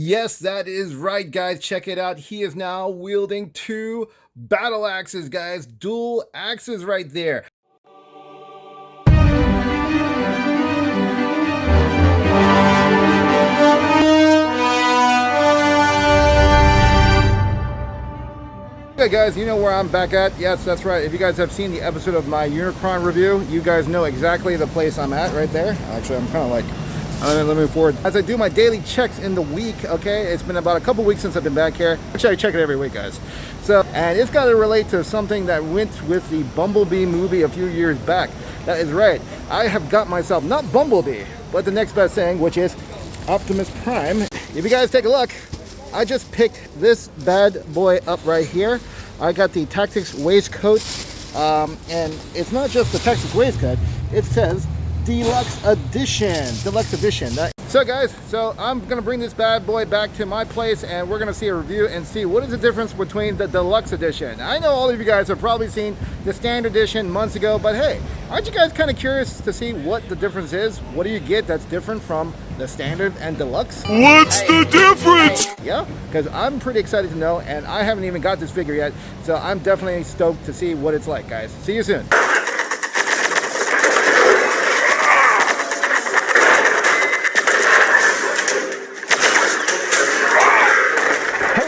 Yes, that is right, guys. Check it out. He is now wielding two battle axes, guys. Dual axes right there. Okay guys, you know where I'm back at. Yes, that's right. If you guys have seen the episode of my Unicron review, you guys know exactly the place I'm at right there. Actually, I'm kind of like, let me move forward. As I do my daily checks in the week, okay? It's been about a couple weeks since I've been back here. Actually, I check it every week, guys. So, and it's got to relate to something that went with the Bumblebee movie a few years back. That is right. I have got myself, not Bumblebee, but the next best thing, which is Optimus Prime. If you guys take a look, I just picked this bad boy up right here. I got the Tactics waistcoat, and it's not just the Tactics waistcoat, it says Deluxe Edition. So guys, I'm gonna bring this bad boy back to my place and we're gonna see a review and see what is the difference between the Deluxe Edition. I know all of you guys have probably seen the Standard Edition months ago, but hey, aren't you guys kind of curious to see what the difference is? What do you get that's different from the Standard and Deluxe? What's the difference? Yeah, because I'm pretty excited to know, and I haven't even got this figure yet, so I'm definitely stoked to see what it's like, guys. See you soon.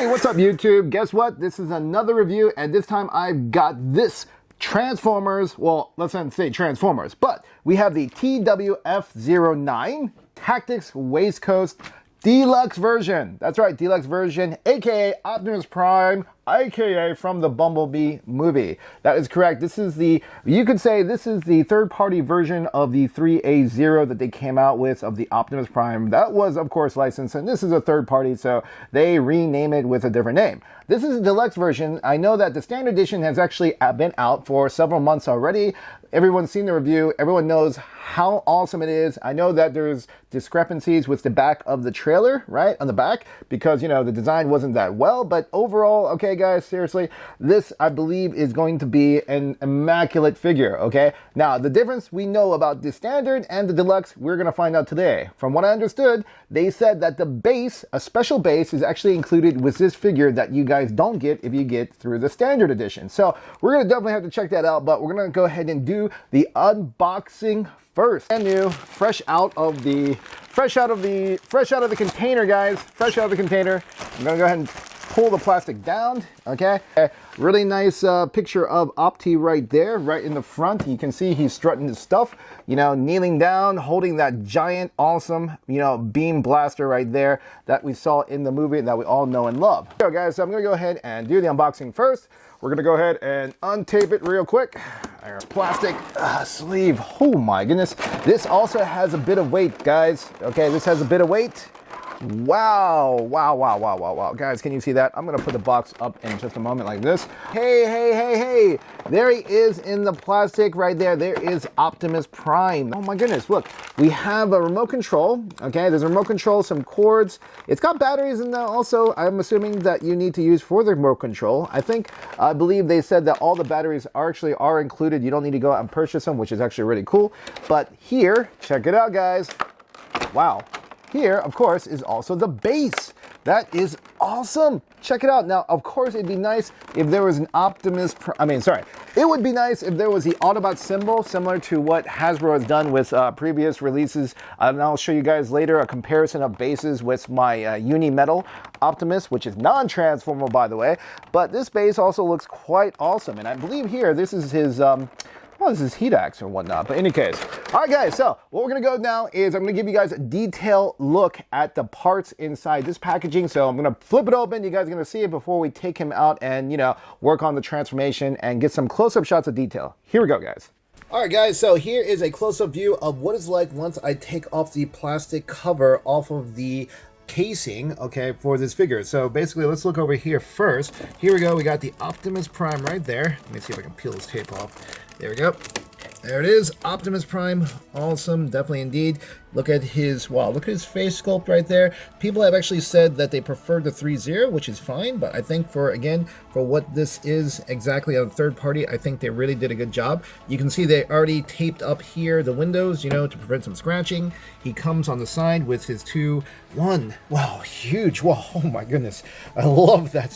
What's up YouTube? Guess what? This is another review, and this time I've got this Transformers, well, let's not say Transformers, but we have the TWF09 Tactics Waistcoat Deluxe version. That's right, Deluxe version, aka Optimus Prime, aka from the Bumblebee movie. That is correct. This is you could say this is the third-party version of the 3A0 that they came out with of the Optimus Prime. That was, of course, licensed, and this is a third party, so they rename it with a different name. This is a deluxe version. I know that the Standard Edition has actually been out for several months already. Everyone's seen the review. Everyone knows how awesome it is. I know that there's discrepancies with the back of the trailer, right, on the back, because, you know, the design wasn't that well, but overall, okay, guys, seriously, this, I believe, is going to be an immaculate figure, okay? Now, the difference we know about the Standard and the Deluxe, we're going to find out today. From what I understood, they said that the base, a special base, is actually included with this figure that you guys don't get if you get through the Standard Edition. So, we're going to definitely have to check that out, but we're going to go ahead and do the unboxing first. Brand new, fresh out of the container, guys. Fresh out of the container. I'm gonna go ahead and pull the plastic down, okay? Really nice picture of Opti right there, right in the front. You can see he's strutting his stuff, you know, kneeling down, holding that giant, awesome, you know, beam blaster right there that we saw in the movie that we all know and love. So guys, so I'm gonna go ahead and do the unboxing first. We're gonna go ahead and untape it real quick. Our plastic sleeve. Oh my goodness. This also has a bit of weight, guys. Okay, this has a bit of weight. Wow, wow, wow, wow, wow, wow. Guys, can you see that? I'm gonna put the box up in just a moment like this. Hey. There he is in the plastic right there. There is Optimus Prime. Oh my goodness, look. We have a remote control, okay? There's a remote control, some cords. It's got batteries in there also, I'm assuming that you need to use for the remote control. I believe they said that all the batteries are included. You don't need to go out and purchase them, which is actually really cool. But here, check it out, guys. Wow. Here, of course, is also the base. That is awesome. Check it out. Now, of course, it'd be nice if there was an it would be nice if there was the Autobot symbol, similar to what Hasbro has done with previous releases. And I'll show you guys later a comparison of bases with my Uni-Metal Optimus, which is non-transformable, by the way. But this base also looks quite awesome. And I believe here, this is his... well, this is heat axe or whatnot, but in any case. All right, guys, so what we're gonna go now is I'm gonna give you guys a detailed look at the parts inside this packaging. So I'm gonna flip it open. You guys are gonna see it before we take him out and, you know, work on the transformation and get some close-up shots of detail. Here we go, guys. All right, guys, so here is a close-up view of what it's like once I take off the plastic cover off of the casing, okay, for this figure. So basically, let's look over here first. Here we go. We got the Optimus Prime right there. Let me see if I can peel this tape off. There we go. There it is, Optimus Prime. Awesome, definitely indeed. Look at his, wow, look at his face sculpt right there. People have actually said that they prefer the 3.0, which is fine, but I think for what this is exactly on a third party, I think they really did a good job. You can see they already taped up here the windows, to prevent some scratching. He comes on the side with his wow, huge, wow, oh my goodness. I love that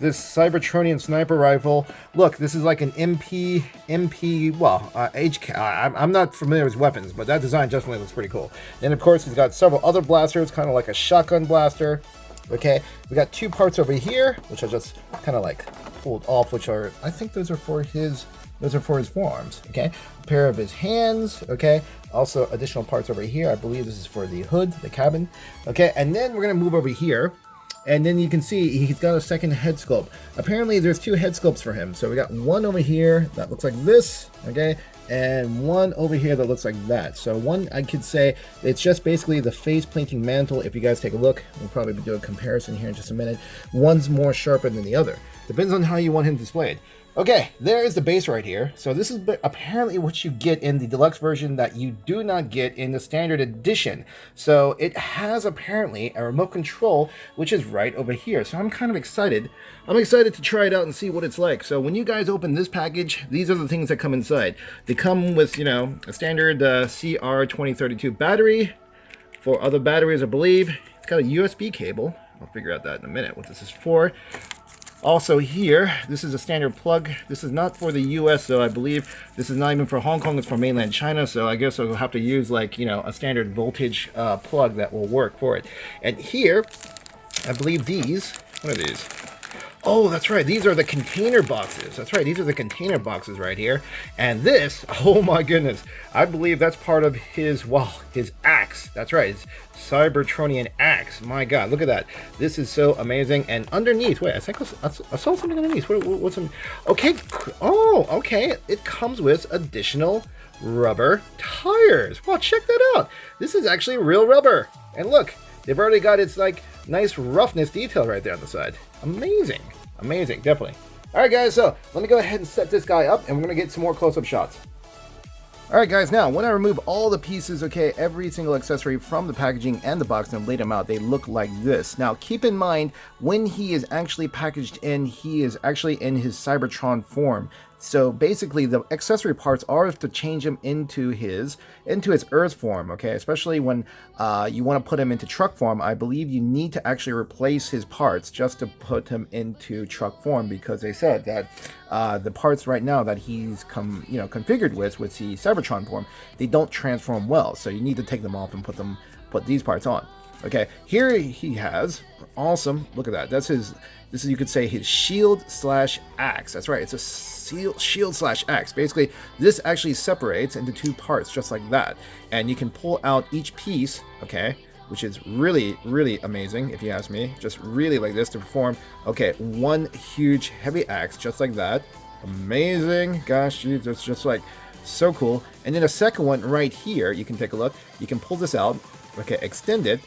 this Cybertronian sniper rifle. Look, this is like an MP, I'm not familiar with weapons, but that design definitely looks pretty cool. And of course, he's got several other blasters, kind of like a shotgun blaster. Okay, we got 2 parts over here, which I just kind of like pulled off, which are, I think those are for his forearms. Okay, a pair of his hands. Okay, also additional parts over here. I believe this is for the hood, the cabin. Okay, and then we're gonna move over here. And then you can see he's got a second head sculpt. Apparently there's 2 head sculpts for him. So we got one over here that looks like this, okay? And one over here that looks like that. So one, I could say, it's just basically the face painting mantle. If you guys take a look, we'll probably do a comparison here in just a minute. One's more sharper than the other. Depends on how you want him displayed. Okay, there is the base right here. So this is apparently what you get in the deluxe version that you do not get in the standard edition. So it has apparently a remote control, which is right over here. So I'm kind of excited. I'm excited to try it out and see what it's like. So when you guys open this package, these are the things that come inside. They come with, a standard CR2032 battery. For other batteries, I believe. It's got a USB cable. I'll figure out that in a minute, what this is for. Also here, this is a standard plug. This is not for the US, so I believe this is not even for Hong Kong, it's for mainland China, so I guess I'll have to use like, a standard voltage plug that will work for it. And here, I believe these, what are these? Oh, that's right. These are the container boxes. That's right. These are the container boxes right here. And this, oh my goodness, I believe that's part of his, his axe. That's right. His Cybertronian axe. My God, look at that. This is so amazing. And underneath, wait, I think I saw something underneath. What's some? Okay. Oh, okay. It comes with additional rubber tires. Well, check that out. This is actually real rubber. And look, they've already got its like nice roughness detail right there on the side. Amazing. Amazing, definitely. All right, guys, so let me go ahead and set this guy up, and we're going to get some more close-up shots. All right, guys, now, when I remove all the pieces, okay, every single accessory from the packaging and the box and laid them out, they look like this. Now, keep in mind, when he is actually packaged in, he is actually in his Cybertron form. So basically, the accessory parts are to change him into his Earth form, okay? Especially when you want to put him into truck form, I believe you need to actually replace his parts just to put him into truck form, because they said that the parts right now that he's configured with the Cybertron form, they don't transform well. So you need to take them off and put these parts on. Okay, here he has, awesome, look at that. This is, you could say, his shield/axe. That's right, it's a shield/axe. Basically, this actually separates into 2 parts, just like that. And you can pull out each piece, okay, which is really, really amazing, if you ask me. Just really like this to perform, okay, one huge heavy axe, just like that. Amazing, gosh, geez, it's just like so cool. And then a second one right here, you can take a look. You can pull this out, okay, extend it,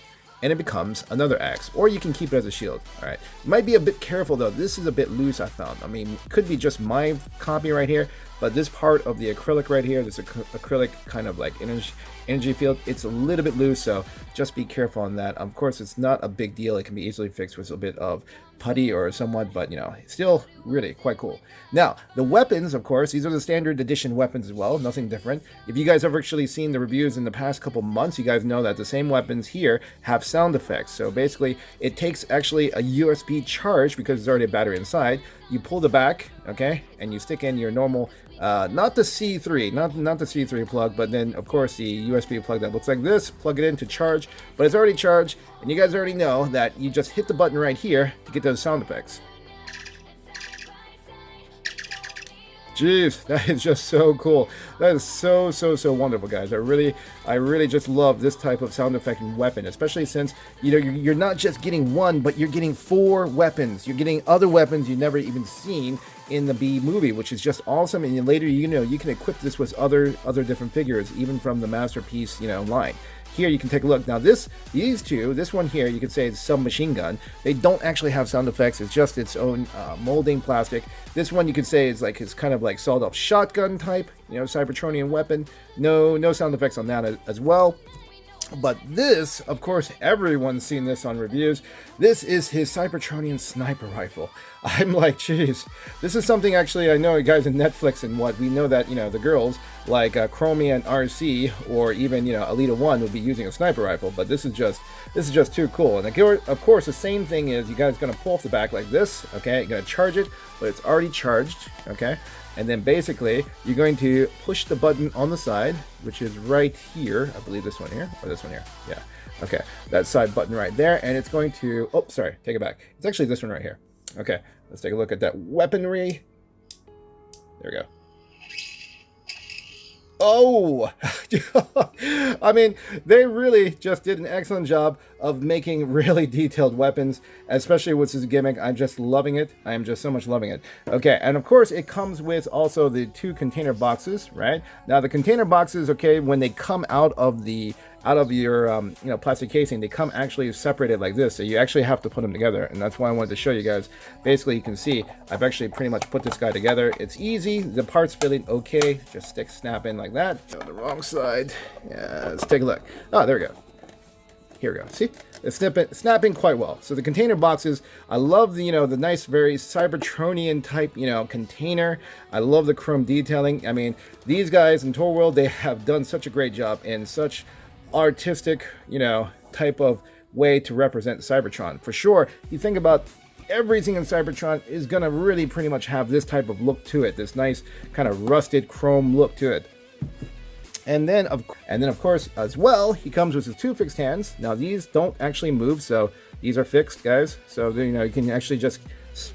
and it becomes another axe, or you can keep it as a shield. All right, might be a bit careful though. This is a bit loose, I found. I mean, could be just my copy right here, but this part of the acrylic right here, this acrylic kind of like energy field, it's a little bit loose, so just be careful on that. Of course, it's not a big deal. It can be easily fixed with a bit of putty or somewhat, but still really quite cool. Now, the weapons, of course, these are the standard edition weapons as well, nothing different. If you guys have actually seen the reviews in the past couple months, you guys know that the same weapons here have sound effects. So basically, it takes actually a USB charge, because there's already a battery inside. You pull the back, okay, and you stick in your normal, not the C3, not the C3 plug, but then of course the USB plug that looks like this. Plug it in to charge, but it's already charged, and you guys already know that you just hit the button right here to get those sound effects. Jeez, that is just so cool. That is so wonderful, guys. I really just love this type of sound effect and weapon, especially since you're not just getting one, but you're getting 4 weapons. You're getting other weapons you've never even seen in the B movie, which is just awesome. And then later, you can equip this with other different figures, even from the Masterpiece, line. Here you can take a look. Now these two, this one here, you could say it's submachine gun. They don't actually have sound effects. It's just its own molding plastic. This one you could say is like, it's kind of like sawed-off shotgun type, Cybertronian weapon. No sound effects on that as well. But this, of course, everyone's seen this on reviews. This is his Cybertronian sniper rifle. I'm like, geez, this is something actually I know guys in Netflix and what we know that, you know, the girls like Chromie and RC or even, you know, Alita 1 would be using a sniper rifle. But this is just too cool. And of course, the same thing is you guys gonna pull off the back like this. Okay, you're gonna charge it, but it's already charged. Okay. And then basically, you're going to push the button on the side, which is right here. I believe this one here, or this one here. Yeah. Okay. That side button right there. And it's going to, oh, sorry, take it back. It's actually this one right here. Okay. Let's take a look at that weaponry. There we go. Oh, I mean, they really just did an excellent job of making really detailed weapons, especially with this gimmick. I'm just loving it. I am just so much loving it. Okay, and of course, it comes with also the 2 container boxes, right? Now, the container boxes, okay, when they come out of your you know, plastic casing, they come actually separated like this, so you actually have to put them together, and that's why I wanted to show you guys. Basically, you can see I've actually pretty much put this guy together. It's easy. The parts fitting okay. Just snap in like that. On the wrong side. Yeah, let's take a look. Oh, there we go. Here we go. See, it's snapping quite well. So the container boxes, I love the, you know, the nice, very Cybertronian type, you know, container. I love the chrome detailing. I mean, these guys in Toyworld, they have done such a great job in such artistic, you know, type of way to represent Cybertron. For sure, you think about everything in Cybertron is gonna really pretty much have this type of look to it, this nice kind of rusted chrome look to it. And then of course as well, he comes with his 2 fixed hands. Now these don't actually move, so these are fixed, guys. So you know, you can actually just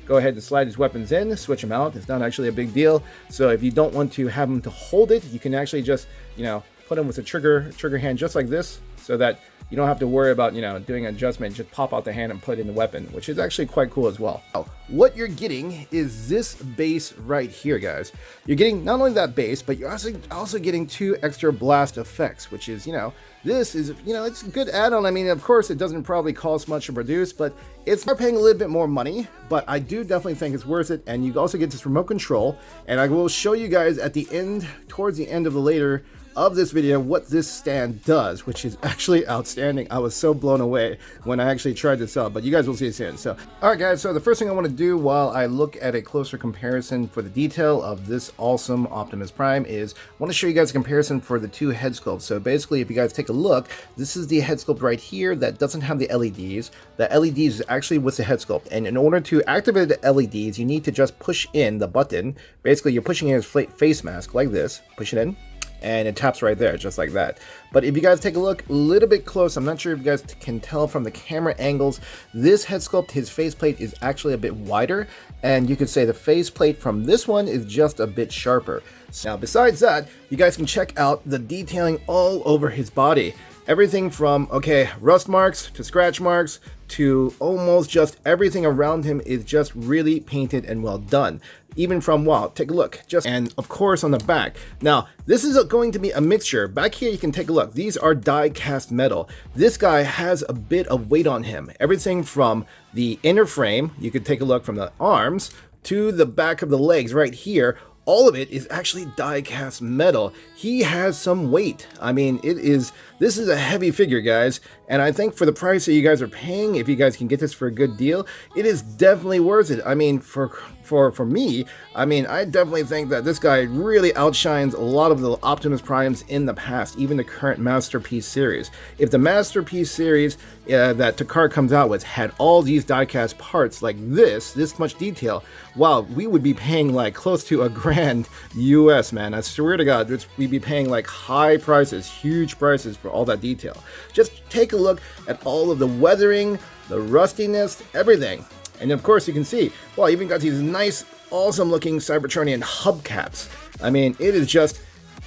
go ahead and slide his weapons in, switch them out. It's not actually a big deal. So if you don't want to have them to hold it, you can actually just, you know, put them with a trigger hand just like this, so that you don't have to worry about, you know, doing an adjustment. Just pop out the hand and put in the weapon, which is actually quite cool as well. Now, what you're getting is this base right here, guys. You're getting not only that base, but you're also getting 2 extra blast effects, which is, you know, this is, you know, it's a good add-on. I mean, of course, it doesn't probably cost much to produce, but it's paying a little bit more money, but I do definitely think it's worth it. And you also get this remote control, and I will show you guys at the end, towards the end of the later of this video, what this stand does, which is actually outstanding. I was so blown away when I actually tried this out, but you guys will see it soon. So, all right, guys, so the first thing I want to do while I look at a closer comparison for the detail of this awesome Optimus Prime is I want to show you guys a comparison for the 2 head sculpts. So basically, if you guys take a look, this is the head sculpt right here that doesn't have the LEDs. The LEDs is actually with the head sculpt, and in order to activate the LEDs, you need to just push in the button. Basically, you're pushing in his face mask like this, push it in, and it taps right there, just like that. But if you guys take a look a little bit close, I'm not sure if you guys can tell from the camera angles, this head sculpt, his faceplate is actually a bit wider, and you could say the faceplate from this one is just a bit sharper. Now, besides that, you guys can check out the detailing all over his body. Everything from, okay, rust marks to scratch marks to almost just everything around him is just really painted and well done. Even from, wow, take a look, and of course on the back. Now, this is going to be a mixture. Back here, you can take a look. These are die cast metal. This guy has a bit of weight on him. Everything from the inner frame, you can take a look from the arms, to the back of the legs right here. All of it is actually die cast metal. He has some weight. I mean, this is a heavy figure, guys. And I think for the price that you guys are paying, if you guys can get this for a good deal, it is definitely worth it. I mean, for me, I mean, I definitely think that this guy really outshines a lot of the Optimus Primes in the past, even the current Masterpiece series. If the Masterpiece series that Takara comes out with had all these die-cast parts like this much detail, wow, we would be paying like close to $1,000 US, man. I swear to God, we'd be paying like high prices, huge prices for all that detail. Just take a look at all of the weathering, the rustiness, everything. And of course you can see, well, even got these nice, awesome looking Cybertronian hubcaps. I mean, it is just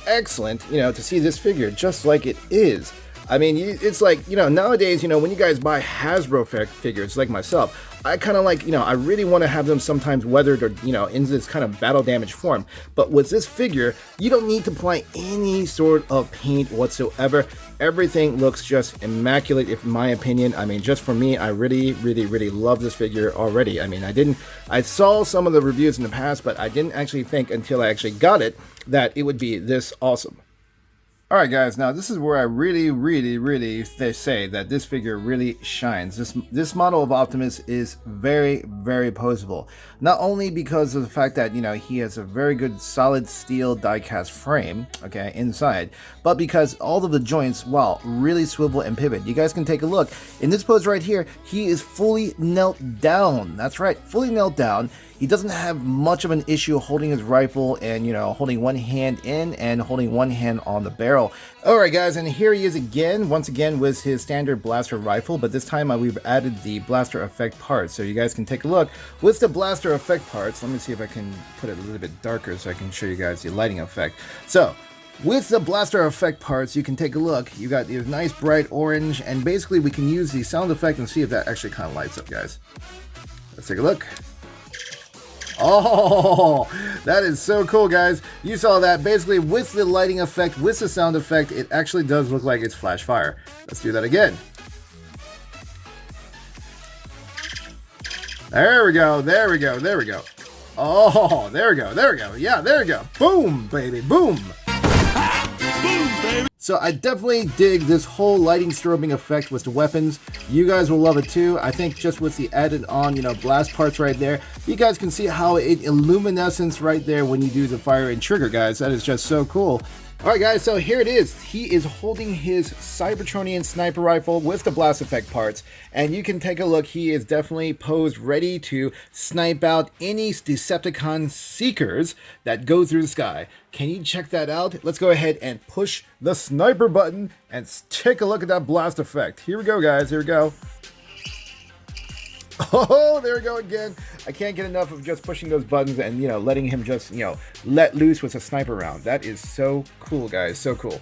excellent, you know, to see this figure just like it is. I mean, it's like, you know, nowadays, you know, when you guys buy Hasbro figures like myself, I kind of like, you know, I really want to have them sometimes weathered or, you know, in this kind of battle damage form. But with this figure, you don't need to apply any sort of paint whatsoever. Everything looks just immaculate, in my opinion. I mean, just for me, I really, really, really love this figure already. I mean, I saw some of the reviews in the past, but I didn't actually think until I actually got it that it would be this awesome. Alright guys, now this is where I really say that this figure really shines. This model of Optimus is very poseable. Not only because of the fact that, you know, he has a very good solid steel die-cast frame, okay, inside, but because all of the joints, wow, really swivel and pivot. You guys can take a look. In this pose right here, he is fully knelt down. That's right, fully knelt down. He doesn't have much of an issue holding his rifle and, you know, holding one hand in and holding one hand on the barrel. Alright guys, and here he is again, once again with his standard blaster rifle, but this time we've added the blaster effect parts, so you guys can take a look. With the blaster effect parts, let me see if I can put it a little bit darker so I can show you guys the lighting effect. So, with the blaster effect parts, you can take a look. You got these nice bright orange, and basically we can use the sound effect and see if that actually kind of lights up, guys. Let's take a look. Oh, that is so cool, guys. You saw that. Basically, with the lighting effect, with the sound effect, it actually does look like it's flash fire. Let's do that again. There we go. There we go. There we go. Oh, there we go. There we go. Yeah, there we go. Boom, baby. Boom. Boom, baby. So I definitely dig this whole lighting strobing effect with the weapons. You guys will love it too. I think just with the added on, you know, blast parts right there, you guys can see how it illuminescence right there when you do the fire and trigger, guys. That is just so cool. Alright guys, so here it is. He is holding his Cybertronian sniper rifle with the blast effect parts, and you can take a look. He is definitely posed ready to snipe out any Decepticon seekers that go through the sky. Can you check that out? Let's go ahead and push the sniper button and take a look at that blast effect. Here we go, guys. Here we go. Oh, there we go again. I can't get enough of just pushing those buttons and, you know, letting him just, you know, let loose with a sniper round. That is so cool, guys. So cool.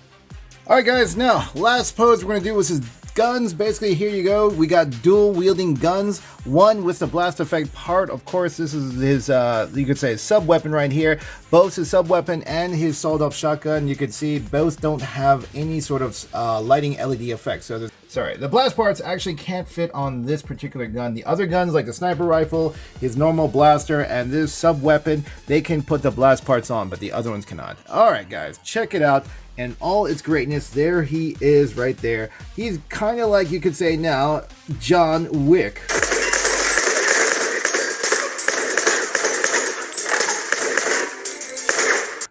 All right, guys. Now, last pose we're going to do was his guns. Basically, here you go. We got dual wielding guns. One with the blast effect part. Of course, this is his, you could say, his sub weapon right here. Both his sub weapon and his sawed-off shotgun. You can see both don't have any sort of lighting LED effect. So, sorry, the blast parts actually can't fit on this particular gun. The other guns, like the sniper rifle, his normal blaster, and this sub weapon, they can put the blast parts on, but the other ones cannot. All right, guys, check it out. And all its greatness, there he is right there. He's kind of like, you could say now, John Wick.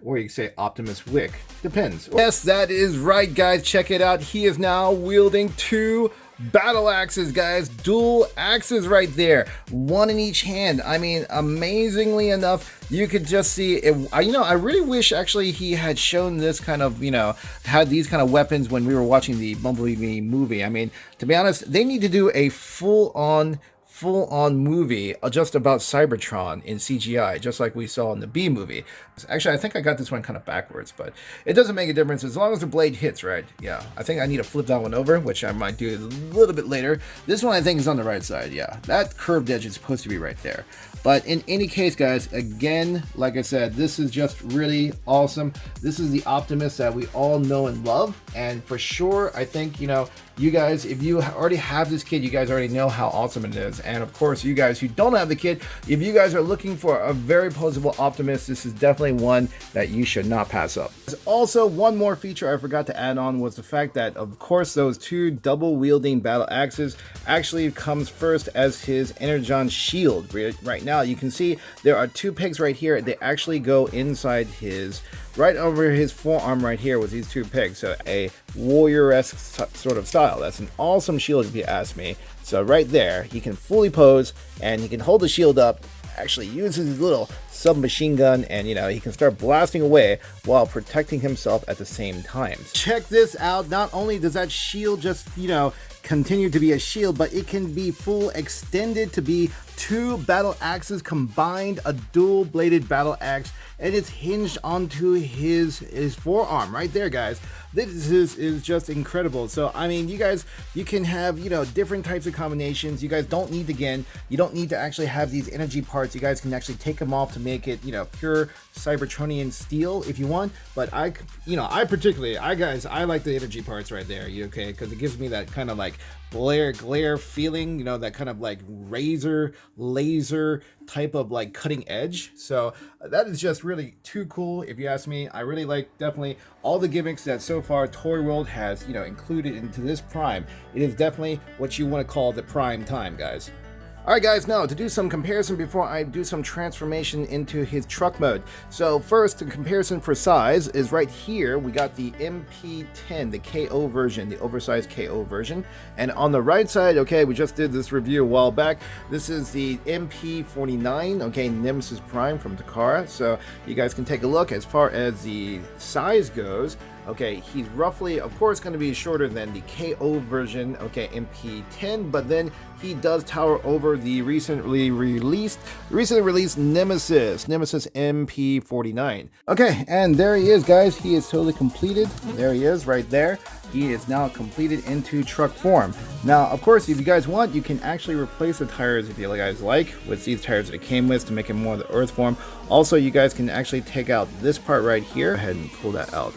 Or you could say Optimus Wick. Depends. Yes, that is right, guys. Check it out. He is now wielding two battle axes, guys. Dual axes right there. One in each hand. I mean, amazingly enough, you could just see it. You know, I really wish actually he had shown this kind of, you know, had these kind of weapons when we were watching the Bumblebee movie. I mean, to be honest, they need to do a full-on movie just about Cybertron in CGI, just like we saw in the B movie. Actually, I think I got this one kind of backwards, but it doesn't make a difference as long as the blade hits, right? Yeah, I think I need to flip that one over, which I might do a little bit later. This one I think is on the right side, yeah. That curved edge is supposed to be right there. But in any case, guys, again, like I said, this is just really awesome. This is the Optimus that we all know and love, and for sure, I think, you know, you guys, if you already have this kit, you guys already know how awesome it is. And of course, you guys who don't have the kit, if you guys are looking for a very poseable Optimus, this is definitely one that you should not pass up. There's also one more feature I forgot to add on was the fact that, of course, those two double wielding battle axes actually comes first as his Energon shield. Right now, you can see there are two pegs right here. They actually go inside his, right over his forearm right here with these two pegs. So a warrior-esque sort of style. That's an awesome shield if you ask me. So right there, he can fully pose and he can hold the shield up, actually use his little submachine gun, and you know, he can start blasting away while protecting himself at the same time. Check this out. Not only does that shield just, you know, continue to be a shield, but it can be full extended to be two battle axes combined, a dual bladed battle axe, and it's hinged onto his forearm right there, guys. This is just incredible. So I mean, you guys, you can have, you know, different types of combinations. You guys don't need, again, you don't need to actually have these energy parts. You guys can actually take them off to make it, you know, pure Cybertronian steel if you want. But I particularly, guys, I like the energy parts right there, okay, because it gives me that kind of like glare feeling, you know, that kind of like razor laser type of like cutting edge. So that is just really too cool, if you ask me. I really like definitely all the gimmicks that so far Toyworld has, you know, included into this Prime. It is definitely what you want to call the prime time, guys. Alright guys, now to do some comparison before I do some transformation into his truck mode. So first, the comparison for size is right here. We got the MP10, the KO version, the oversized KO version. And on the right side, okay, we just did this review a while back. This is the MP49, okay, Nemesis Prime from Takara. So you guys can take a look as far as the size goes. Okay, he's roughly, of course, going to be shorter than the KO version, okay, MP10, but then he does tower over the recently released Nemesis MP49. Okay, and there he is, guys. He is totally completed. There he is, right there. He is now completed into truck form. Now, of course, if you guys want, you can actually replace the tires if you guys like with these tires that it came with to make it more of the earth form. Also, you guys can actually take out this part right here. Go ahead and pull that out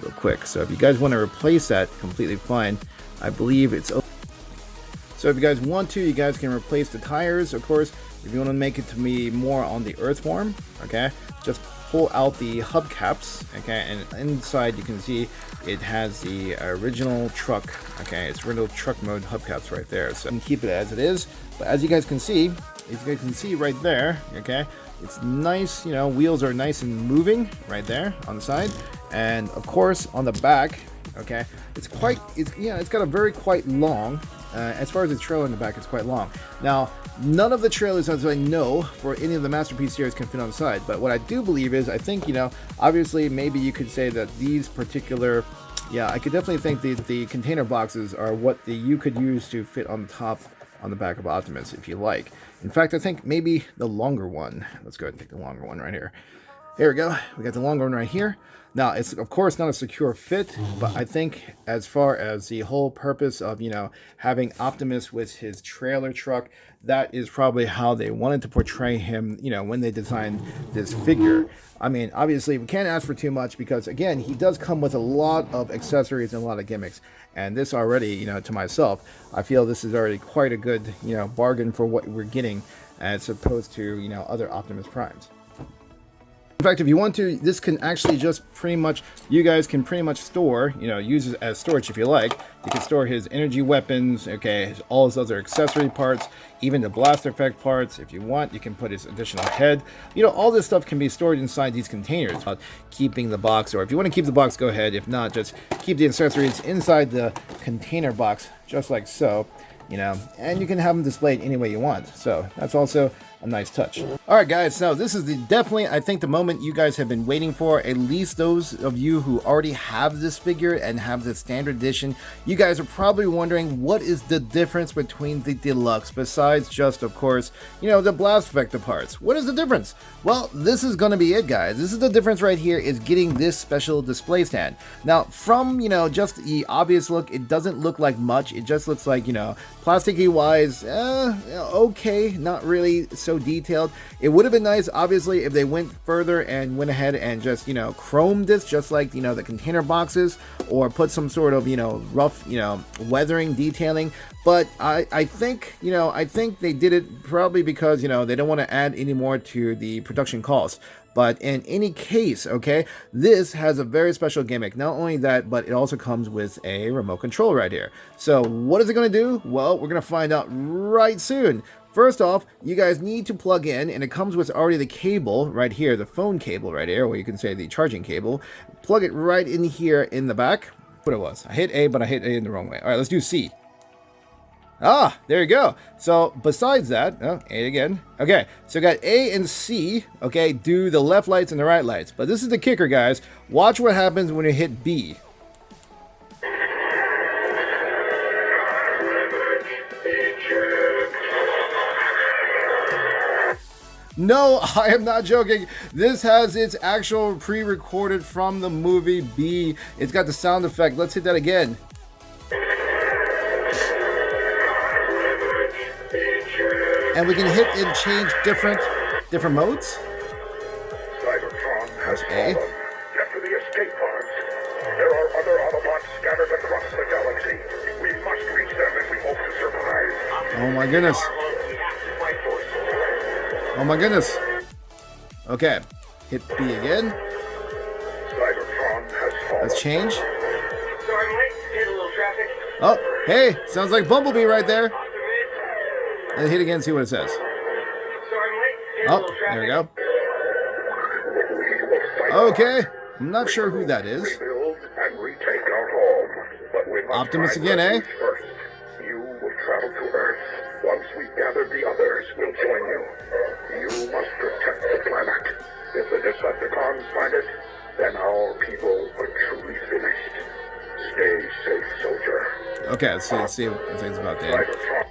real quick. So if you guys want to replace that, completely fine. I believe it's open. So if you guys want to, you guys can replace the tires. Of course, if you want to make it to be more on the earth form, okay, just pull out the hubcaps, okay, and inside you can see it has the original truck, okay, it's original truck mode hubcaps right there. So you can keep it as it is, but as you guys can see, right there, okay, it's nice, you know, wheels are nice and moving right there on the side. And of course on the back, okay, it's got a very quite long, as far as the trailer in the back, it's quite long. Now, none of the trailers, as I know, for any of the Masterpiece series can fit on the side, but what I do believe is, I think, you know, obviously maybe you could say that these particular, yeah, I could definitely think the container boxes are what you could use to fit on the top, on the back of Optimus, if you like. In fact, I think maybe the longer one, let's go ahead and take the longer one right here. Here we go, we got the longer one right here. Now, it's of course not a secure fit, but I think as far as the whole purpose of, you know, having Optimus with his trailer truck, that is probably how they wanted to portray him, you know, when they designed this figure. I mean, obviously, we can't ask for too much because, again, he does come with a lot of accessories and a lot of gimmicks. And this already, you know, to myself, I feel this is already quite a good, you know, bargain for what we're getting as opposed to, you know, other Optimus Primes. In fact, if you want to, this can actually just pretty much, you guys can pretty much store, you know, use it as storage if you like. You can store his energy weapons, okay, all his other accessory parts, even the blast effect parts. If you want, you can put his additional head. You know, all this stuff can be stored inside these containers. Keeping the box, or if you want to keep the box, go ahead. If not, just keep the accessories inside the container box, just like so. You know, and you can have them displayed any way you want. So that's also a nice touch. All right, guys, so this is definitely, I think, the moment you guys have been waiting for. At least those of you who already have this figure and have the standard edition, you guys are probably wondering what is the difference between the Deluxe, besides just, of course, you know, the blast effector parts. What is the difference? Well, this is going to be it, guys. This is the difference right here, is getting this special display stand. Now, from, you know, just the obvious look, it doesn't look like much. It just looks like, you know, plasticky wise, okay, not really so detailed. It would have been nice, obviously, if they went further and went ahead and just, you know, chromed this, just like, you know, the container boxes, or put some sort of, you know, rough, you know, weathering detailing. But I think, you know, I think they did it probably because, you know, they don't want to add any more to the production cost. But in any case, okay, this has a very special gimmick. Not only that, but it also comes with a remote control right here. So what is it going to do? Well, we're going to find out right soon. First off, you guys need to plug in, and it comes with already the cable right here, the phone cable right here, or you can say the charging cable. Plug it right in here in the back. What it was. I hit A, but I hit A in the wrong way. All right, let's do C. Ah, there you go. So besides that, oh, A again. Okay, so got A and C, okay, do the left lights and the right lights. But this is the kicker, guys. Watch what happens when you hit B. No, I am not joking. This has its actual pre-recorded from the movie B. It's got the sound effect. Let's hit that again. And we can hit and change different modes. That's A. Get to the escape pods. There are other Autobots scattered across the galaxy. We must reach them if we hope Oh my goodness. Oh my goodness. Okay. Hit B again. Cybertron has fallen. Let's change. Sorry, Mike. Hit a little traffic. Oh, hey, sounds like Bumblebee right there. Optimus. Let's hit again, see what it says. Sorry, Mike. Hit a Oh, little traffic. there we go. Okay, I'm not sure who that is. Rebuild and retake our home. But we must Optimus find again, eh? refuge first. You will travel to Earth. Once we've gathered the others, we'll join you. You must protect the planet. If the Decepticons find it, then our people are truly finished. Stay safe, soldier. Okay, let's see what it's about to end. Cybertron.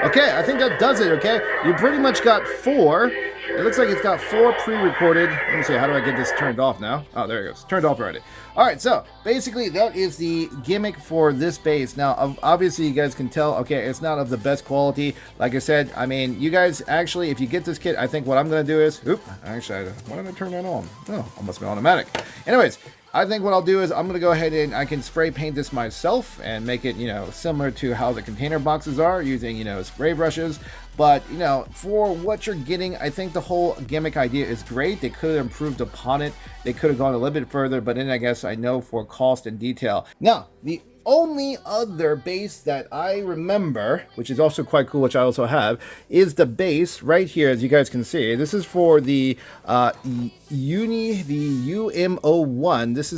Okay, I think that does it, okay? You pretty much got 4. It looks like it's got 4 pre-recorded. Let me see, how do I get this turned off now? Oh, there it goes. Turned off already. Alright, so basically that is the gimmick for this base. Now, obviously you guys can tell, okay, it's not of the best quality. Like I said, I mean, you guys actually, if you get this kit, I think what I'm going to do is, actually, why did I turn that on? Oh, it must be automatic. Anyways, I think what I'll do is I'm going to go ahead and I can spray paint this myself and make it, similar to how the container boxes are using, spray brushes. But, for what you're getting, I think the whole gimmick idea is great. They could have improved upon it. They could have gone a little bit further, but then I guess I know for cost and detail. Now, the only other base that I remember, which is also quite cool, which I also have, is the base right here, as you guys can see. This is for the UM01. This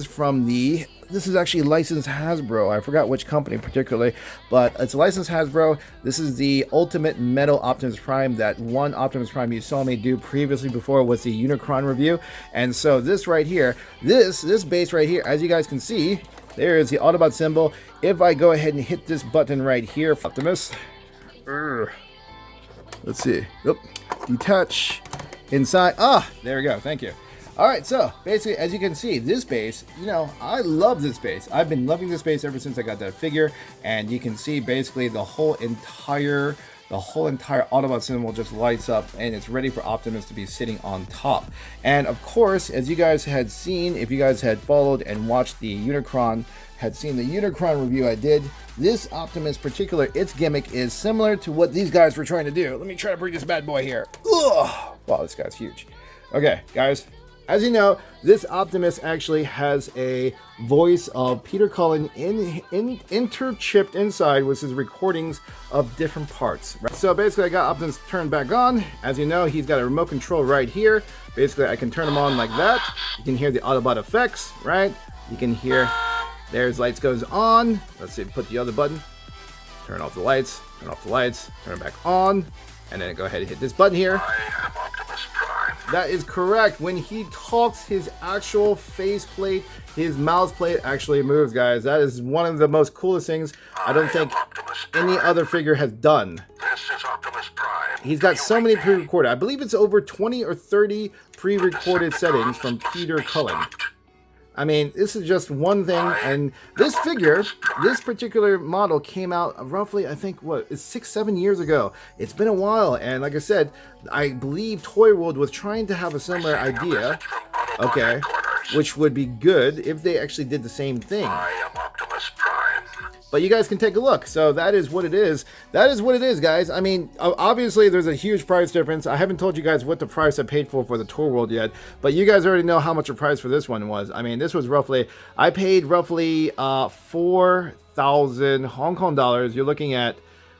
is actually licensed Hasbro. I forgot which company particularly, but it's licensed Hasbro. This is the Ultimate Metal Optimus Prime. That one Optimus Prime you saw me do previously before was the Unicron review. And so this right here, this base right here, as you guys can see, there is the Autobot symbol. If I go ahead and hit this button right here, Optimus, let's see, detach, inside, there we go, thank you. Alright, so basically, as you can see, this base, I love this base. I've been loving this base ever since I got that figure, and you can see basically the whole entire Autobot symbol just lights up, and it's ready for Optimus to be sitting on top. And of course, as you guys had seen, if you guys had followed and watched the Unicron, had seen the Unicron review I did, this Optimus particular, its gimmick is similar to what these guys were trying to do. Let me try to bring this bad boy here. Ugh. Wow, this guy's huge. Okay, guys. As you know, this Optimus actually has a voice of Peter Cullen interchipped inside with his recordings of different parts. Right? So basically I got Optimus turned back on. As you know, he's got a remote control right here. Basically I can turn him on like that. You can hear the Autobot effects, right? You can hear, there's lights goes on. Let's see, put the other button. Turn off the lights, turn off the lights, turn it back on. And then go ahead and hit this button here. I am Optimus Prime. That is correct. When he talks, his actual face plate, his mouth plate actually moves, guys. That is one of the most coolest things I don't think any other figure has done. This is Optimus Prime. He's got so many pre-recorded. I believe it's over 20 or 30 pre-recorded settings from Peter Cullen. I mean, this is just one thing, and this figure, this particular model came out roughly, I think, what, it's 6-7 years ago. It's been a while, and like I said, I believe Toyworld was trying to have a similar idea, okay, which would be good if they actually did the same thing. I am Optimus Prime. But you guys can take a look. So that is what it is. That is what it is, guys. I mean, obviously there's a huge price difference. I haven't told you guys what the price I paid for the Toyworld yet, but you guys already know how much the price for this one was. I mean, this was roughly, I paid roughly 4,000 Hong Kong dollars. You're looking at,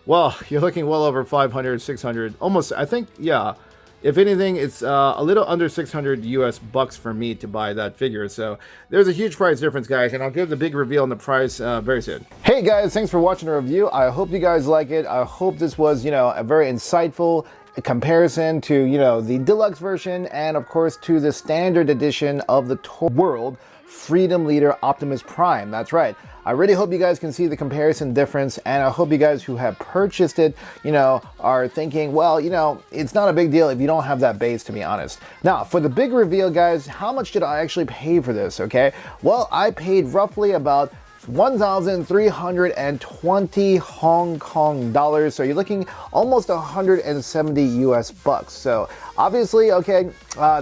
well, you're looking well over 500, 600, almost, I think, yeah. If anything, it's a little under 600 US bucks for me to buy that figure. So there's a huge price difference, guys, and I'll give the big reveal on the price very soon. Hey guys, thanks for watching the review. I hope you guys like it. I hope this was, a very insightful comparison to, the deluxe version and of course to the standard edition of the Toyworld Freedom Leader Optimus Prime. That's right. I really hope you guys can see the comparison difference, and I hope you guys who have purchased it, are thinking, well, it's not a big deal if you don't have that base, to be honest. Now, for the big reveal, guys, how much did I actually pay for this, okay? Well, I paid roughly about 1,320 Hong Kong dollars. So you're looking almost 170 US bucks. So obviously, okay,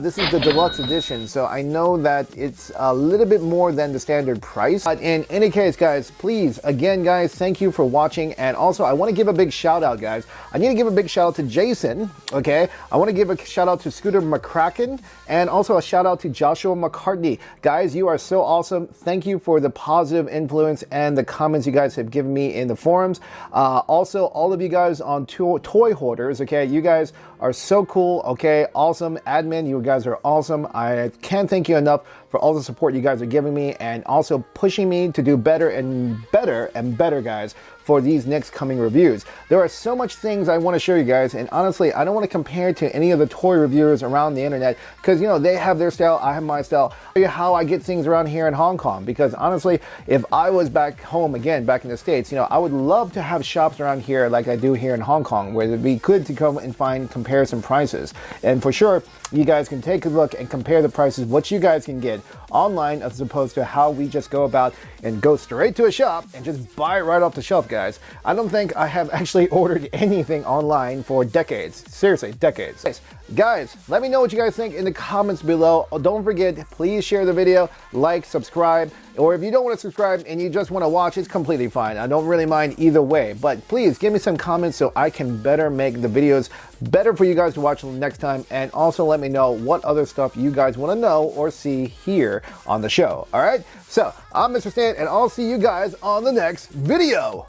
this is the deluxe edition, so I know that it's a little bit more than the standard price. But in any case, guys, please, again, guys, thank you for watching. And also, I want to give a big shout out, guys. I need to give a big shout out to Jason, okay? I want to give a shout out to Scooter McCracken, and also a shout out to Joshua McCartney. Guys, you are so awesome. Thank you for the positive influence and the comments you guys have given me in the forums. Also, all of you guys on Toy Hoarders, okay? You guys are so cool, okay? Awesome. Admin, you guys are awesome. I can't thank you enough for all the support you guys are giving me, and also pushing me to do better and better and better, guys, for these next coming reviews. There are so much things I want to show you guys, and honestly, I don't want to compare to any of the toy reviewers around the internet, because, you know, they have their style, I have my style. I'll show you how I get things around here in Hong Kong, because honestly, if I was back home again, back in the States, you know, I would love to have shops around here like I do here in Hong Kong, where it'd be good to come and find comparison prices. And for sure, you guys can take a look and compare the prices, what you guys can get online, as opposed to how we just go about and go straight to a shop and just buy it right off the shelf, guys. I don't think I have actually ordered anything online for decades. Seriously, decades. Guys, let me know what you guys think in the comments below. Don't forget, please share the video, like, subscribe, or if you don't want to subscribe and you just want to watch, it's completely fine. I don't really mind either way, but please give me some comments so I can better make the videos better for you guys to watch next time, and also let me know what other stuff you guys want to know or see here on the show. All right, so I'm Mr. Stan, and I'll see you guys on the next video.